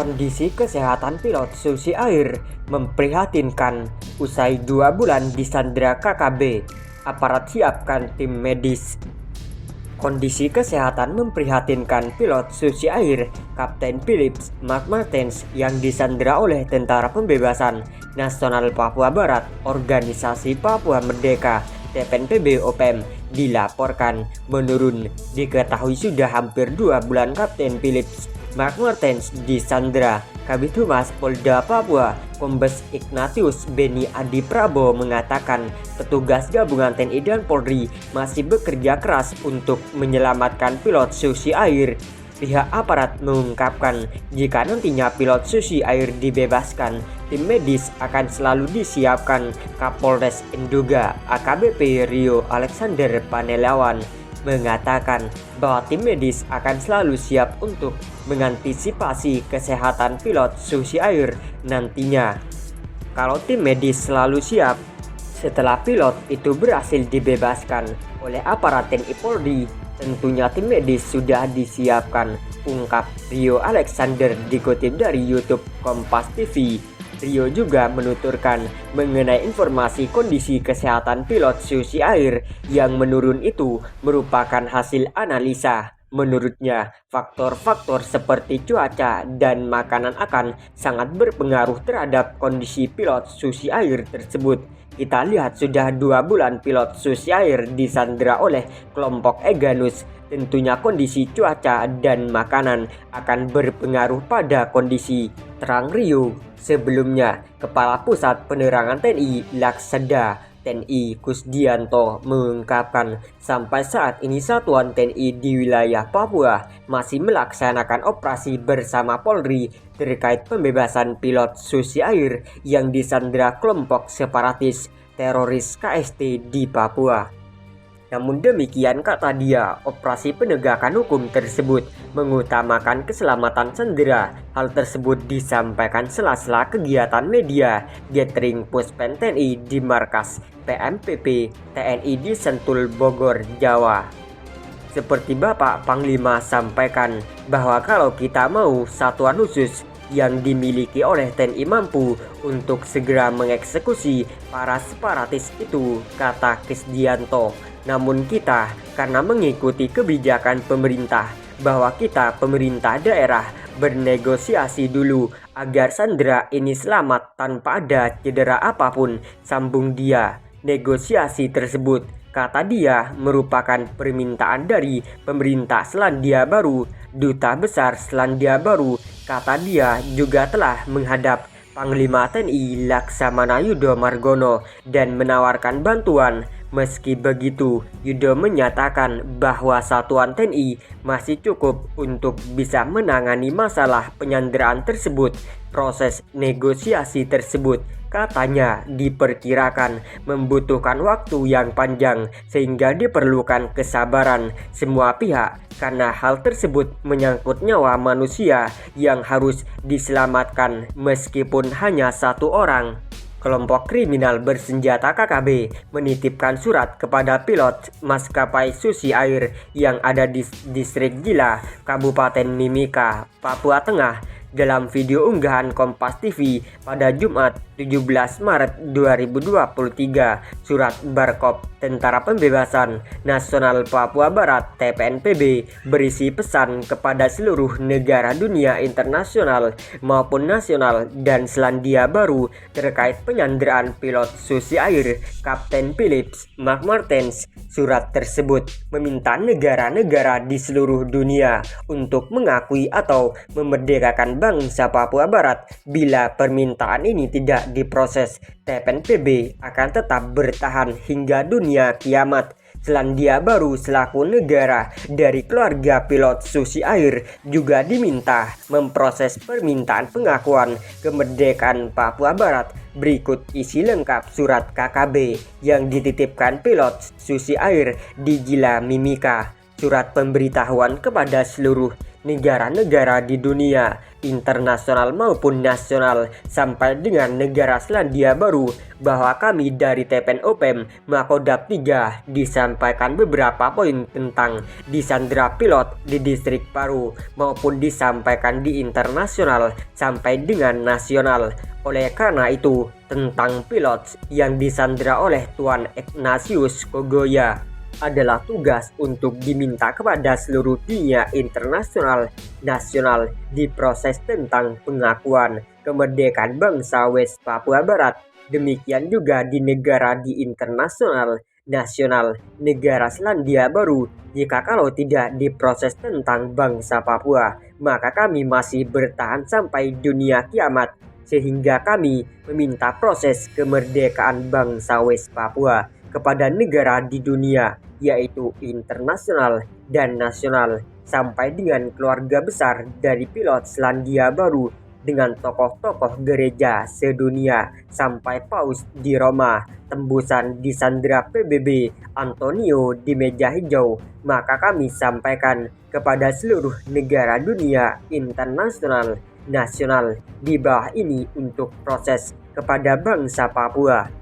Kondisi kesehatan pilot Susi Air memprihatinkan usai 2 bulan disandra KKB. Aparat siapkan tim medis. Kondisi kesehatan memprihatinkan pilot Susi Air Kapten Philips Mark Martens yang disandra oleh Tentara Pembebasan Nasional Papua Barat Organisasi Papua Merdeka TPNPB OPM dilaporkan menurun. Diketahui sudah hampir 2 bulan Kapten Philips Mark Martens disandra. Kabid Humas Polda Papua Kombes Ignatius Beni Adi Prabowo mengatakan petugas gabungan TNI dan Polri masih bekerja keras untuk menyelamatkan pilot Susi Air. Pihak aparat mengungkapkan jika nantinya pilot Susi Air dibebaskan, tim medis akan selalu disiapkan. Kapolres Enduga AKBP Rio Alexander Panelawan mengatakan bahwa tim medis akan selalu siap untuk mengantisipasi kesehatan pilot Susi Air nantinya. Kalau tim medis selalu siap setelah pilot itu berhasil dibebaskan oleh aparat TNI Polri, tentunya tim medis sudah disiapkan, ungkap Rio Alexander dikutip dari YouTube Kompas TV. Rio juga menuturkan mengenai informasi kondisi kesehatan pilot Susi Air yang menurun itu merupakan hasil analisa. Menurutnya, faktor-faktor seperti cuaca dan makanan akan sangat berpengaruh terhadap kondisi pilot Susi Air tersebut. Kita lihat sudah 2 bulan pilot Susi Air disandra oleh kelompok Eganus. Tentunya kondisi cuaca dan makanan akan berpengaruh pada kondisi, terang Rio. Sebelumnya, Kepala Pusat Penerangan TNI Laksada TNI Kusdianto mengungkapkan sampai saat ini satuan TNI di wilayah Papua masih melaksanakan operasi bersama Polri terkait pembebasan pilot Susi Air yang disandra kelompok separatis teroris KST di Papua. Namun demikian, kata dia, operasi penegakan hukum tersebut mengutamakan keselamatan sandera. Hal tersebut disampaikan sela-sela kegiatan media gathering Puspen TNI di markas PMPP TNI di Sentul, Bogor, Jawa. Seperti Bapak Panglima sampaikan bahwa kalau kita mau satuan khusus yang dimiliki oleh TNI mampu untuk segera mengeksekusi para separatis itu, kata Kusdianto. Namun kita karena mengikuti kebijakan pemerintah bahwa kita pemerintah daerah bernegosiasi dulu agar sandera ini selamat tanpa ada cedera apapun, sambung dia. Negosiasi tersebut, kata dia, merupakan permintaan dari pemerintah Selandia Baru. Duta Besar Selandia Baru, kata dia, juga telah menghadap Panglima TNI Laksamana Yudo Margono dan menawarkan bantuan. Meski begitu, Yudo menyatakan bahwa satuan TNI masih cukup untuk bisa menangani masalah penyanderaan tersebut. Proses negosiasi tersebut, katanya, diperkirakan membutuhkan waktu yang panjang sehingga diperlukan kesabaran semua pihak karena hal tersebut menyangkut nyawa manusia yang harus diselamatkan meskipun hanya 1 orang. Kelompok kriminal bersenjata KKB menitipkan surat kepada pilot maskapai Susi Air yang ada di distrik Gila, Kabupaten Mimika, Papua Tengah. Dalam video unggahan Kompas TV pada Jumat 17 Maret 2023, surat Barkop Tentara Pembebasan Nasional Papua Barat TPNPB berisi pesan kepada seluruh negara dunia internasional maupun nasional dan Selandia Baru terkait penyanderaan pilot Susi Air Kapten Philips Mark Martens. Surat tersebut meminta negara-negara di seluruh dunia untuk mengakui atau memerdekakan bangsa Papua Barat. Bila permintaan ini tidak diproses, TPNPB akan tetap bertahan hingga dunia kiamat. Selandia Baru selaku negara dari keluarga pilot Susi Air juga diminta memproses permintaan pengakuan kemerdekaan Papua Barat. Berikut isi lengkap surat KKB yang dititipkan pilot Susi Air di Gila Mimika. Surat pemberitahuan kepada seluruh negara-negara di dunia, internasional maupun nasional, sampai dengan negara Selandia Baru, bahwa kami dari TPNOPM Makodab 3 disampaikan beberapa poin tentang disandra pilot di distrik Paru maupun disampaikan di internasional sampai dengan nasional. Oleh karena itu, tentang pilot yang disandra oleh Tuan Ignatius Kogoya adalah tugas untuk diminta kepada seluruh dunia internasional nasional diproses tentang pengakuan kemerdekaan bangsa West Papua Barat. Demikian juga di negara di internasional nasional negara Selandia Baru. Jika kalau tidak diproses tentang bangsa Papua, maka kami masih bertahan sampai dunia kiamat, sehingga kami meminta proses kemerdekaan bangsa West Papua kepada negara di dunia, yaitu internasional dan nasional, sampai dengan keluarga besar dari pilot Selandia Baru dengan tokoh-tokoh gereja sedunia sampai paus di Roma, tembusan disandra PBB Antonio di meja hijau. Maka kami sampaikan kepada seluruh negara dunia internasional nasional di bawah ini untuk proses kepada bangsa Papua.